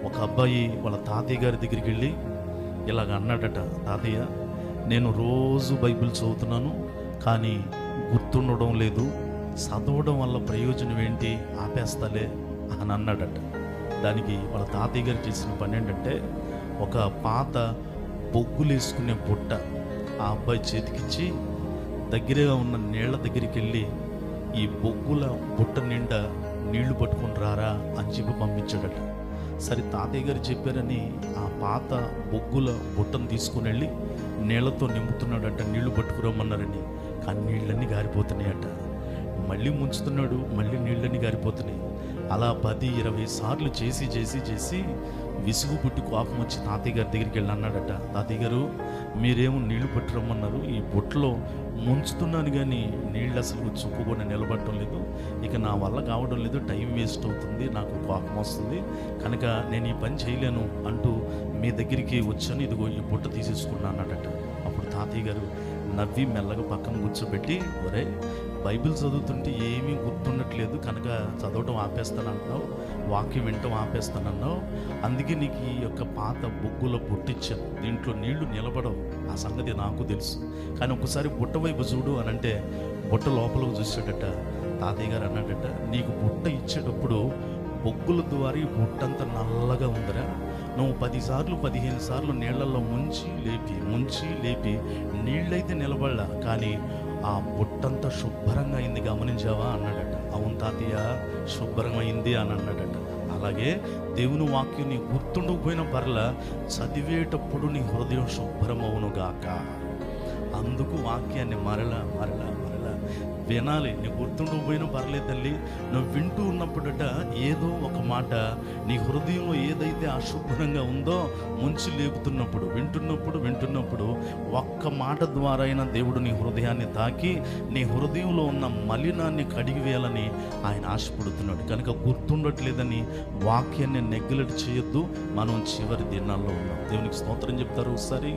ఒక అబ్బాయి వాళ్ళ తాతయ్య గారి దగ్గరికి వెళ్ళి ఇలాగ అన్నాడట, తాతయ్య నేను రోజు బైబిల్ చదువుతున్నాను కానీ గుర్తుండడం లేదు, చదవడం వల్ల ప్రయోజనం ఏంటి, ఆపేస్తాలే అని అన్నాడట. దానికి వాళ్ళ తాతయ్య గారు చేసిన పని ఏంటంటే, ఒక పాత బొగ్గులు వేసుకునే బుట్ట ఆ అబ్బాయి చేతికిచ్చి దగ్గరగా ఉన్న నీళ్ల దగ్గరికి వెళ్ళి ఈ బొగ్గుల బుట్ట నిండా నీళ్లు పట్టుకొని రారా అని చెప్పి పంపించాడట. సరే తాతయ్య గారు చెప్పారని ఆ పాత బొగ్గుల బుట్టను తీసుకుని వెళ్ళి నీళ్లతో నింపుతున్నాడట, నీళ్లు పట్టుకురమ్మన్నారని. కానీ నీళ్ళన్నీ గారిపోతున్నాయట. మళ్ళీ ముంచుతున్నాడు, మళ్ళీ నీళ్ళన్నీ గారిపోతున్నాయి. అలా 10-20 సార్లు చేసి చేసి చేసి విసుగు పుట్టి కోపం వచ్చి తాతయ్య గారి దగ్గరికి వెళ్ళి అన్నాడట, తాతయ్య గారు మీరేమో నీళ్లు పట్టురమ్మన్నారు, ఈ బుట్టలో ముంచుతున్నాను కానీ నీళ్ళు అసలు చుక్కు కూడా నిలబడటం లేదు, ఇక నా వల్ల కావడం లేదు, టైం వేస్ట్ అవుతుంది, నాకు కోపం వస్తుంది, కనుక నేను ఈ పని చేయలేను అంటూ మీ దగ్గరికి వచ్చాను, ఇదిగో ఈ బుట్ట తీసేసుకున్నా అన్నాడట. అప్పుడు తాతయ్య గారు నవ్వి మెల్లగా పక్కన కూర్చోబెట్టి, ఒరే బైబిల్ చదువుతుంటే ఏమీ గుర్తుండట్లేదు కనుక చదవటం ఆపేస్తానంటున్నావు, వాక్యం వినటం ఆపేస్తానన్నావు, అందుకే నీకు ఈ యొక్క పాత బొగ్గుల బుట్టిచ్చాను, దీంట్లో నీళ్లు నిలబడవు, ఆ సంగతి నాకు తెలుసు, కానీ ఒకసారి బుట్ట వైపు చూడు అని అంటే బుట్ట లోపలికి చూసాడట. తాతయ్య గారు అన్నాడట, నీకు బుట్ట ఇచ్చేటప్పుడు బొగ్గుల ద్వారా ఈ బుట్టంతా నల్లగా ఉందిరా, నువ్వు 10 సార్లు 15 సార్లు నీళ్లలో ముంచి లేపి నీళ్ళైతే నిలబడలా, కానీ ఆ బుట్టంతా శుభ్రంగా అయింది, గమనించావా అన్నాడట. అవును తాతయ్య శుభ్రమైంది అని అన్నాడట. అలాగే దేవుని వాక్యం నీ గుర్తుండకపోయిన పర్ల చదివేటప్పుడు నీ హృదయం శుభ్రమవునుగాక. అందుకు వాక్యాన్ని మరలా వినాలి. నీ గుర్తుండకపోయినా పర్లేదు తల్లి, నువ్వు వింటూ ఉన్నప్పుడట ఏదో ఒక మాట నీ హృదయంలో ఏదైతే అశుభ్రంగా ఉందో ముంచి లేపుతున్నప్పుడు వింటున్నప్పుడు ఒక్క మాట ద్వారా అయినా దేవుడు నీ హృదయాన్ని తాకి నీ హృదయంలో ఉన్న మలినాన్ని కడిగివేయాలని ఆయన ఆశపడుతున్నాడు. కనుక గుర్తుండట్లేదని వాక్యాన్ని నెగ్లెక్ట్ చేయొద్దు. మనం చివరి దినాల్లో ఉన్నాం. దేవునికి స్తోత్రం చెప్తారు. సరే